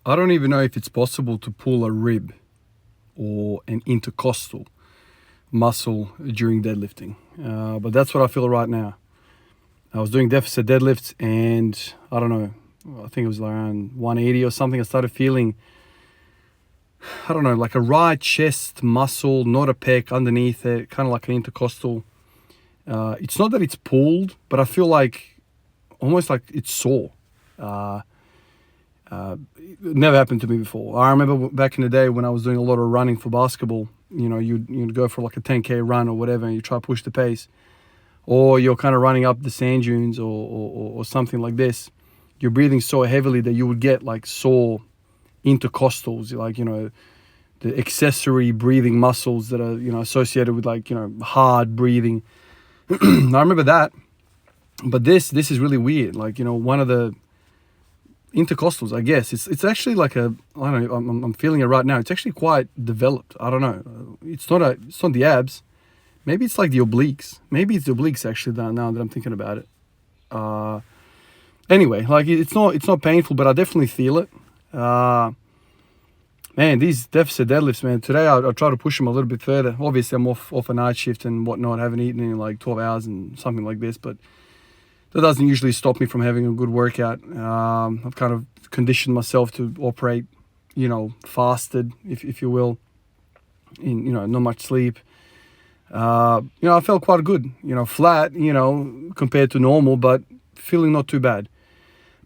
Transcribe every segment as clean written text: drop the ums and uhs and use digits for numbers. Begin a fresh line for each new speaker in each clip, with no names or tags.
I don't even know if it's possible to pull a rib or an intercostal muscle during deadlifting. But that's what I feel right now. I was doing deficit deadlifts and I don't know, I think it was around 180 or something. I started feeling, I don't know, like a right chest muscle, not a pec underneath it, kind of like an intercostal. It's not that it's pulled, but I feel like almost like it's sore. It never happened to me before. I remember back in the day when I was doing a lot of running for basketball, you know, you'd go for like a 10K run or whatever, and you try to push the pace, or you're kind of running up the sand dunes or something like this. You're breathing so heavily that you would get like sore intercostals, like, you know, the accessory breathing muscles that are, you know, associated with like, you know, hard breathing. I remember that. But this is really weird. Like, you know, one of the intercostals, I guess, it's actually like a, I don't know, I'm feeling it right now. It's actually quite developed. I don't know. It's not the abs. Maybe it's like the obliques. Maybe it's the obliques actually, now that I'm thinking about it. Anyway, like it's not painful, but I definitely feel it. Man, these deficit deadlifts, man. Today I'll try to push them a little bit further. Obviously, I'm off a night shift and whatnot. I haven't eaten in like 12 hours and something like this, but that doesn't usually stop me from having a good workout. I've kind of conditioned myself to operate, you know, fasted, if you will, in, you know, not much sleep. You know, I felt quite good, you know, flat, you know, compared to normal, but feeling not too bad.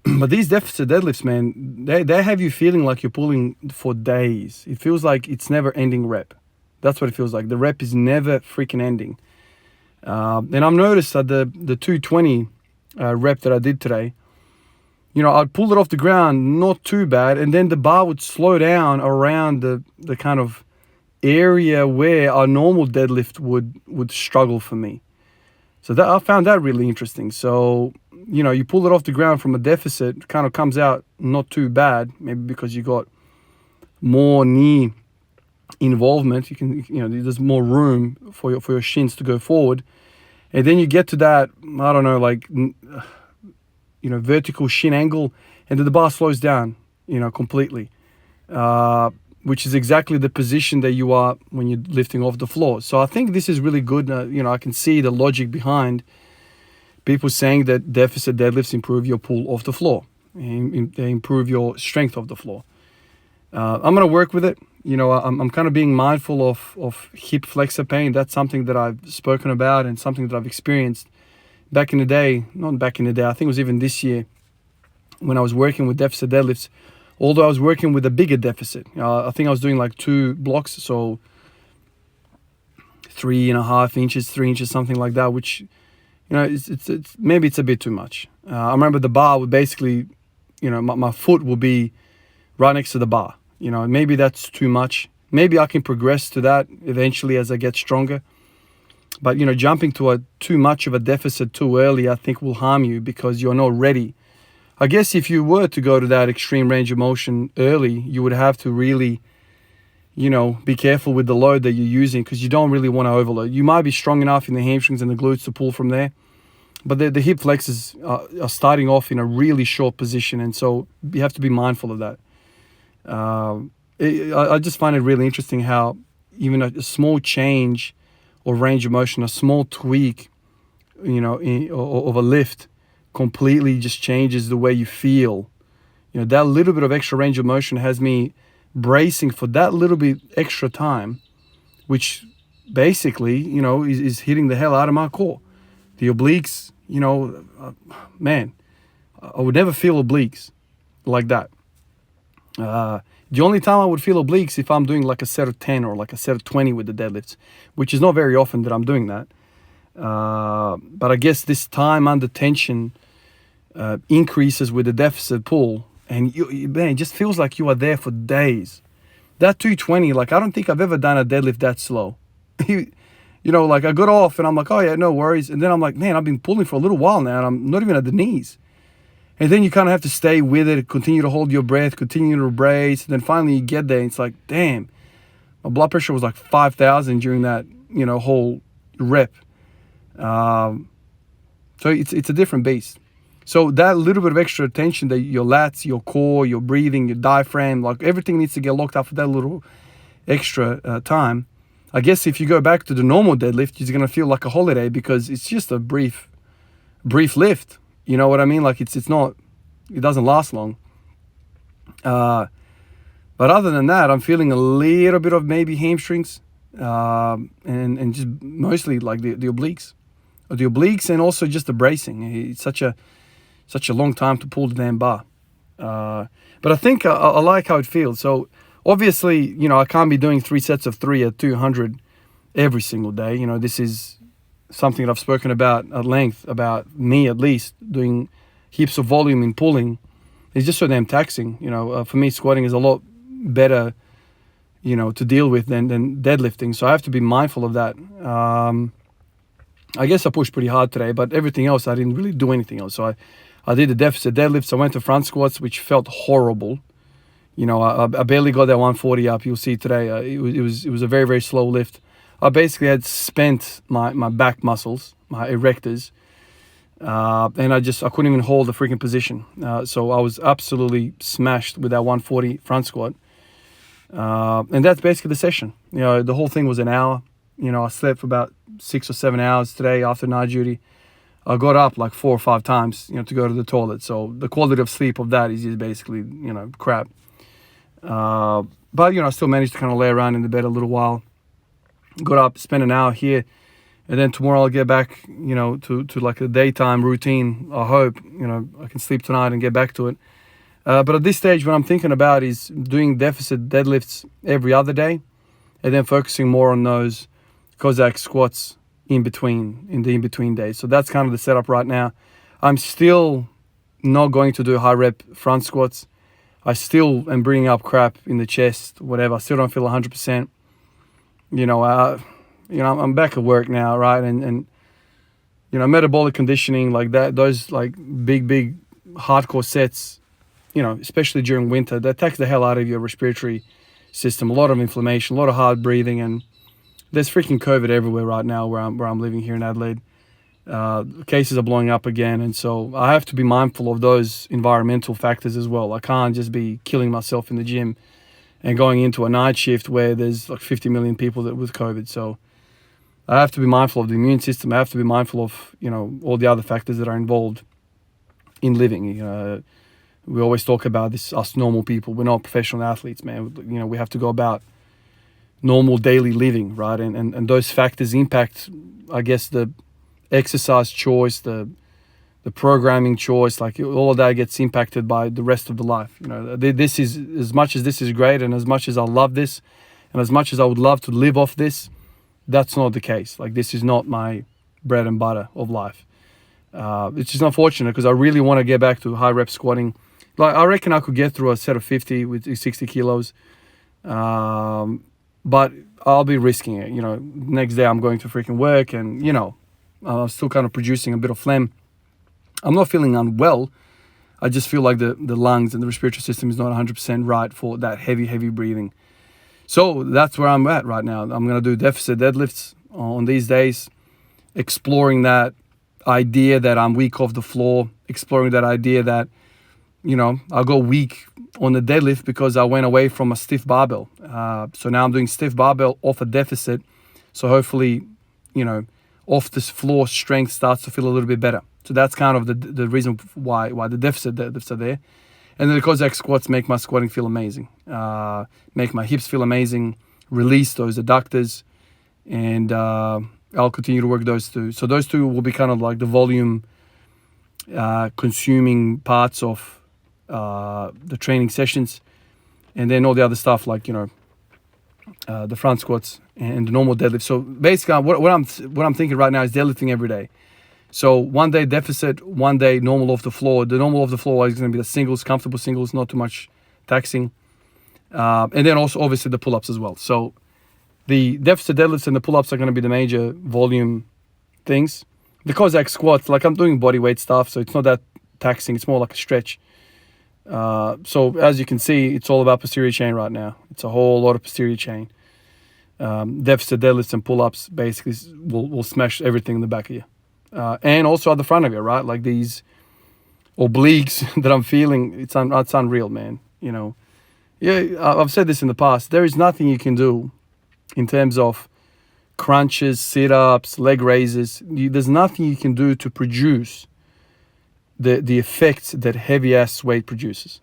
But these deficit deadlifts, man, they have you feeling like you're pulling for days. It feels like it's never ending rep. That's what it feels like. The rep is never freaking ending. And I've noticed that the 220 rep that I did today, you know, I'd pull it off the ground, not too bad, and then the bar would slow down around the kind of area where a normal deadlift would struggle for me. So that I found that really interesting. So, you know, you pull it off the ground from a deficit, kind of comes out not too bad, maybe because you got more knee involvement. You can, you know, there's more room for your shins to go forward. And then you get to that, I don't know, like, you know, vertical shin angle, and then the bar slows down, you know, completely, which is exactly the position that you are when you're lifting off the floor. So I think this is really good. You know, I can see the logic behind people saying that deficit deadlifts improve your pull off the floor. They improve your strength off the floor. I'm going to work with it. You know, I'm kind of being mindful of hip flexor pain. That's something that I've spoken about and something that I've experienced back in the day. Not back in the day, I think it was even this year when I was working with deficit deadlifts, although I was working with a bigger deficit. I think I was doing like 2 blocks, so 3.5 inches, 3 inches, something like that, which, you know, it's maybe it's a bit too much. I remember the bar would basically, you know, my foot will be right next to the bar. You know, maybe that's too much. Maybe I can progress to that eventually as I get stronger. But, you know, jumping to too much of a deficit too early, I think will harm you because you're not ready. I guess if you were to go to that extreme range of motion early, you would have to really, you know, be careful with the load that you're using because you don't really want to overload. You might be strong enough in the hamstrings and the glutes to pull from there, but the hip flexors are starting off in a really short position, and so you have to be mindful of that. I just find it really interesting how even a small change or range of motion, a small tweak, you know, of a lift completely just changes the way you feel. You know, that little bit of extra range of motion has me bracing for that little bit extra time, which basically, you know, is hitting the hell out of my core. The obliques, you know, man, I would never feel obliques like that. The only time I would feel obliques if I'm doing like a set of 10 or like a set of 20 with the deadlifts, which is not very often that I'm doing that. But I guess this time under tension increases with the deficit pull, and man, it just feels like you are there for days. That 220, like, I don't think I've ever done a deadlift that slow. You know, like I got off and I'm like, oh yeah, no worries. And then I'm like, man, I've been pulling for a little while now and I'm not even at the knees. And then you kind of have to stay with it, continue to hold your breath, continue to brace. And then finally you get there and it's like, damn, my blood pressure was like 5,000 during that, you know, whole rep. So it's a different beast. So that little bit of extra attention that your lats, your core, your breathing, your diaphragm, like everything needs to get locked up for that little extra time. I guess if you go back to the normal deadlift, you're gonna feel like a holiday because it's just a brief lift. You know what I mean? Like it's not, it doesn't last long. But other than that, I'm feeling a little bit of maybe hamstrings, and just mostly like the obliques, and also just the bracing. It's such a long time to pull the damn bar. But I think I like how it feels. So obviously, you know, I can't be doing 3 sets of 3 at 200 every single day. You know, this is something that I've spoken about at length, about me at least, doing heaps of volume in pulling. It's just so damn taxing. You know, for me, squatting is a lot better, you know, to deal with than deadlifting. So I have to be mindful of that. I guess I pushed pretty hard today, but everything else, I didn't really do anything else. So I did the deficit deadlifts. I went to front squats, which felt horrible. You know, I barely got that 140 up. You'll see today. It was a very, very slow lift. I basically had spent my back muscles, my erectors, and I couldn't even hold the freaking position. So I was absolutely smashed with that 140 front squat. And that's basically the session. You know, the whole thing was an hour. You know, I slept for about 6 or 7 hours today after night duty. I got up like 4 or 5 times, you know, to go to the toilet. So the quality of sleep of that is just basically, you know, crap. But, you know, I still managed to kind of lay around in the bed a little while. Got up, spent an hour here. And then tomorrow I'll get back, you know, to like a daytime routine. I hope, you know, I can sleep tonight and get back to it. But at this stage, what I'm thinking about is doing deficit deadlifts every other day and then focusing more on those Cossack squats in the in-between days. So that's kind of the setup right now. I'm still not going to do high rep front squats. I still am bringing up crap in the chest, whatever. I still don't feel 100%. You know, I'm back at work now, right? And you know, metabolic conditioning like that, those like big hardcore sets, you know, especially during winter, that takes the hell out of your respiratory system. A lot of inflammation, a lot of hard breathing, and there's freaking COVID everywhere right now where I'm living here in Adelaide. Cases are blowing up again, and so I have to be mindful of those environmental factors as well. I can't just be killing myself in the gym and going into a night shift where there's like 50 million people with COVID. So I have to be mindful of the immune system. I have to be mindful of, you know, all the other factors that are involved in living. We always talk about this, us normal people. We're not professional athletes, man. You know, we have to go about normal daily living, right? And those factors impact, I guess, the exercise choice, the programming choice, like all of that gets impacted by the rest of the life. You know, this is, as much as this is great and as much as I love this and as much as I would love to live off this, that's not the case. Like, this is not my bread and butter of life. It's just unfortunate because I really want to get back to high rep squatting. Like, I reckon I could get through a set of 50 with 60 kilos. But I'll be risking it. You know, next day I'm going to freaking work and, you know, I'm still kind of producing a bit of phlegm. I'm not feeling unwell. I just feel like the lungs and the respiratory system is not 100% right for that heavy breathing. So that's where I'm at right now. I'm going to do deficit deadlifts on these days, exploring that idea that I'm weak off the floor, exploring that idea that, you know, I'll go weak on the deadlift because I went away from a stiff barbell. So now I'm doing stiff barbell off a deficit. So hopefully, you know, off this floor strength starts to feel a little bit better. So that's kind of the reason why the deficit deadlifts are there. And then the Cossack squats make my squatting feel amazing, make my hips feel amazing, release those adductors, and I'll continue to work those two. So those two will be kind of like the volume consuming parts of the training sessions, and then all the other stuff like, you know, the front squats and the normal deadlift. So basically what I'm thinking right now is deadlifting every day. So one day deficit, one day normal off the floor. The normal off the floor is going to be the singles, comfortable singles, not too much taxing. And then also obviously the pull-ups as well. So the deficit deadlifts and the pull-ups are going to be the major volume things. The Cossack squats, like I'm doing body weight stuff, so it's not that taxing. It's more like a stretch. So as you can see, it's all about posterior chain right now. It's a whole lot of posterior chain. Deficit deadlifts and pull-ups basically will smash everything in the back of you. And also at the front of you, right? Like these obliques that I'm feeling, it's unreal, man. You know, yeah, I've said this in the past. There is nothing you can do in terms of crunches, sit-ups, leg raises. There's nothing you can do to produce the effects that heavy ass weight produces.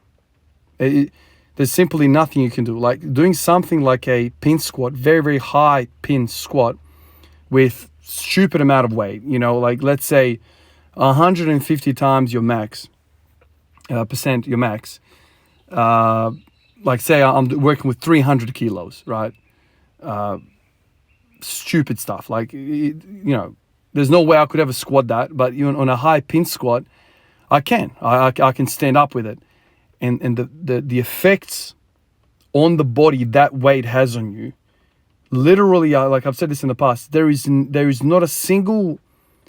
There's simply nothing you can do. Like doing something like a pin squat, very, very high pin squat with stupid amount of weight, you know, like let's say 150 times your max, percent your max. Like say I'm working with 300 kilos, right? Stupid stuff. Like, you know, there's no way I could ever squat that, but you know, on a high pin squat, I can. I can stand up with it. And the effects on the body that weight has on you, literally, like I've said this in the past, there is not a single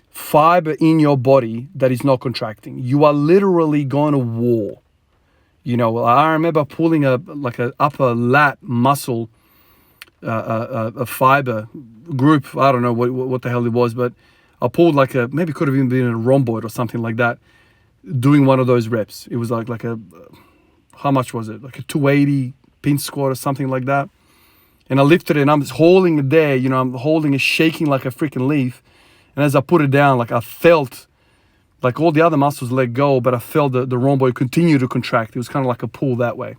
fiber in your body that is not contracting. You are literally going to war. You know, I remember pulling a upper lat muscle, a fiber group. I don't know what the hell it was, but I pulled maybe could have even been a rhomboid or something like that, doing one of those reps. It was like a, how much was it? Like a 280 pin squat or something like that. And I lifted it and I'm just holding it there, you know, I'm holding it, shaking like a freaking leaf. And as I put it down, like I felt like all the other muscles let go, but I felt the rhomboid continue to contract. It was kind of like a pull that way.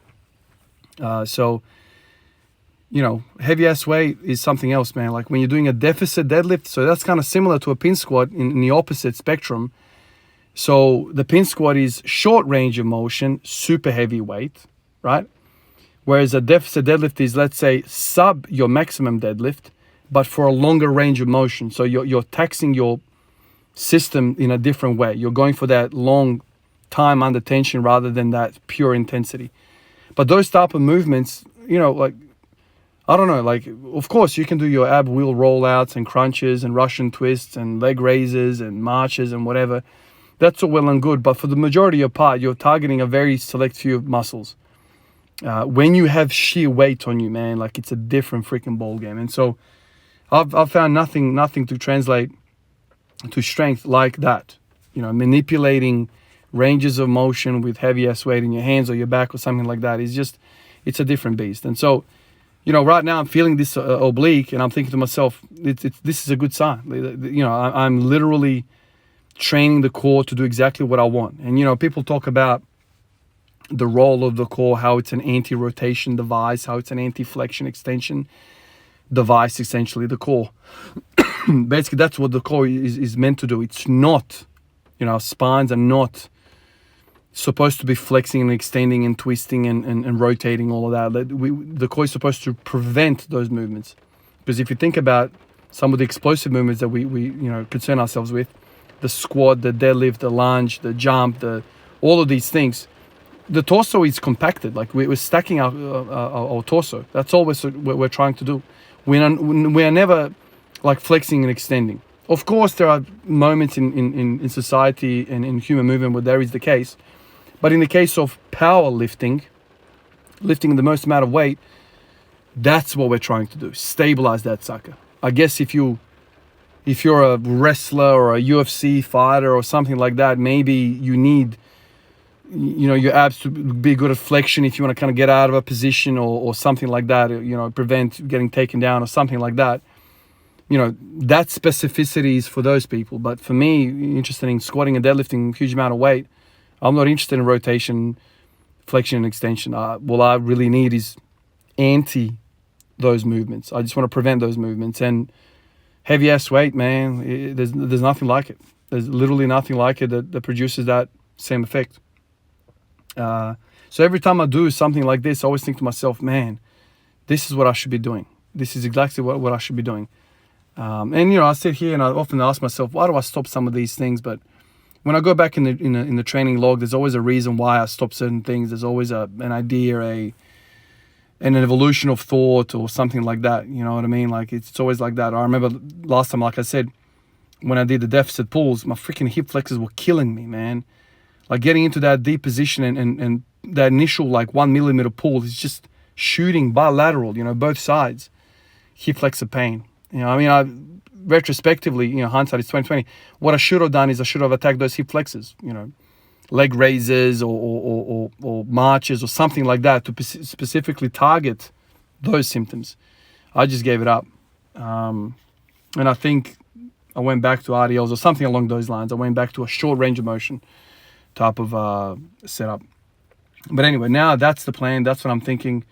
So, you know, heavy ass weight is something else, man. Like when you're doing a deficit deadlift, so that's kind of similar to a pin squat in the opposite spectrum. So the pin squat is short range of motion, super heavy weight, right? Whereas a deficit deadlift is, let's say, sub your maximum deadlift, but for a longer range of motion. So you're taxing your system in a different way. You're going for that long time under tension rather than that pure intensity. But those type of movements, you know, like, I don't know, like, of course you can do your ab wheel rollouts and crunches and Russian twists and leg raises and marches and whatever. That's all well and good. But for the majority of your part, you're targeting a very select few muscles. When you have sheer weight on you, man, like it's a different freaking ball game. And so I've found nothing to translate to strength like that. You know, manipulating ranges of motion with heavy ass weight in your hands or your back or something like that is just, it's a different beast. And so, you know, right now I'm feeling this oblique and I'm thinking to myself, this is a good sign. You know, I'm literally training the core to do exactly what I want. And, you know, people talk about the role of the core, how it's an anti-rotation device, how it's an anti-flexion extension device, essentially, the core. Basically, that's what the core is meant to do. It's not, you know, spines are not supposed to be flexing and extending and twisting and rotating, all of that. The core is supposed to prevent those movements. Because if you think about some of the explosive movements that we you know, concern ourselves with, the squat, the deadlift, the lunge, the jump, all of these things, the torso is compacted. Like we're stacking our torso. That's all we're trying to do. We are never like flexing and extending. Of course, there are moments in society and in human movement where there is the case. But in the case of power lifting the most amount of weight, that's what we're trying to do. Stabilize that sucker. I guess if you're a wrestler or a UFC fighter or something like that, maybe you need, you know, your abs to be good at flexion if you want to kind of get out of a position or something like that, you know, prevent getting taken down or something like that. You know, that specificity is for those people. But for me, interested in squatting and deadlifting a huge amount of weight, I'm not interested in rotation, flexion, and extension. What I really need is anti those movements. I just want to prevent those movements. And heavy ass weight, man, there's nothing like it. There's literally nothing like it that produces that same effect. So every time I do something like this, I always think to myself, man, this is what I should be doing. This is exactly what I should be doing. And, you know, I sit here and I often ask myself, why do I stop some of these things? But when I go back in the training log, there's always a reason why I stop certain things. There's always an idea, an evolution of thought or something like that. You know what I mean? Like it's always like that. I remember last time, like I said, when I did the deficit pulls, my freaking hip flexors were killing me, man. Like getting into that deep position and that initial like 1 millimeter pull is just shooting bilateral, you know, both sides. Hip flexor pain. You know, I mean, retrospectively, you know, hindsight is 2020. What I should have done is I should have attacked those hip flexors, you know. leg raises or marches or something like that to specifically target those symptoms. I just gave it up. And I think I went back to RDLs or something along those lines. I went back to a short range of motion type of setup. But anyway, now that's the plan. That's what I'm thinking.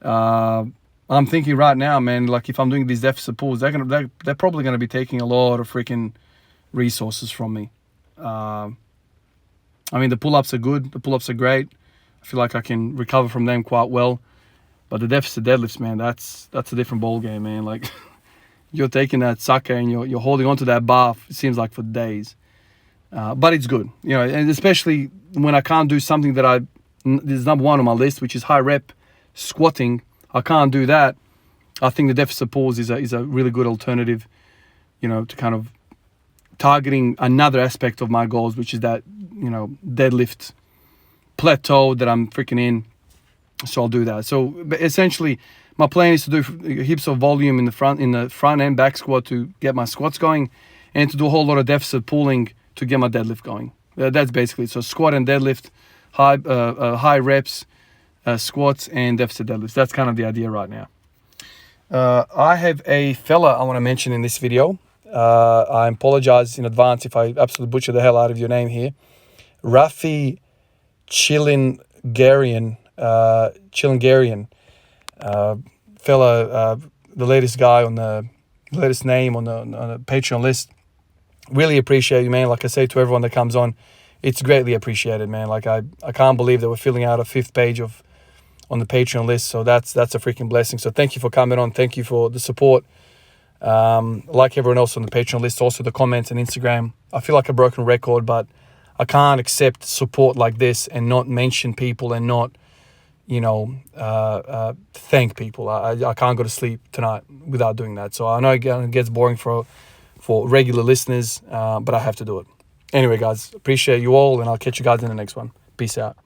I'm thinking right now, man, like if I'm doing these deficit pulls, they're probably going to be taking a lot of freaking resources from me. I mean, the pull-ups are good. The pull-ups are great. I feel like I can recover from them quite well. But the deficit deadlifts, man, that's a different ball game, man. Like you're taking that sucker and you're holding onto that bar, it seems like for days. But it's good, you know, and especially when I can't do something that this is number one on my list, which is high rep squatting. I can't do that. I think the deficit pulls is a really good alternative, you know, to kind of targeting another aspect of my goals, which is that, you know, deadlift plateau that I'm freaking in. So I'll do that. So essentially, my plan is to do heaps of volume in the front and back squat to get my squats going, and to do a whole lot of deficit pulling to get my deadlift going. That's basically it. So squat and deadlift, high reps, squats and deficit deadlifts. That's kind of the idea right now. I have a fella I want to mention in this video. I apologize in advance if I absolutely butcher the hell out of your name here. Rafi Chilingarian, fella, the latest guy on the latest name on the Patreon list. Really appreciate you, man. Like I say to everyone that comes on, it's greatly appreciated, man. Like I can't believe that we're filling out a 5th page on the Patreon list. So that's a freaking blessing. So thank you for coming on. Thank you for the support. Like everyone else on the Patreon list, also the comments and Instagram. I feel like a broken record, but I can't accept support like this and not mention people and not, you know, thank people. I can't go to sleep tonight without doing that. So I know it gets boring for regular listeners, but I have to do it. Anyway, guys, appreciate you all, and I'll catch you guys in the next one. Peace out.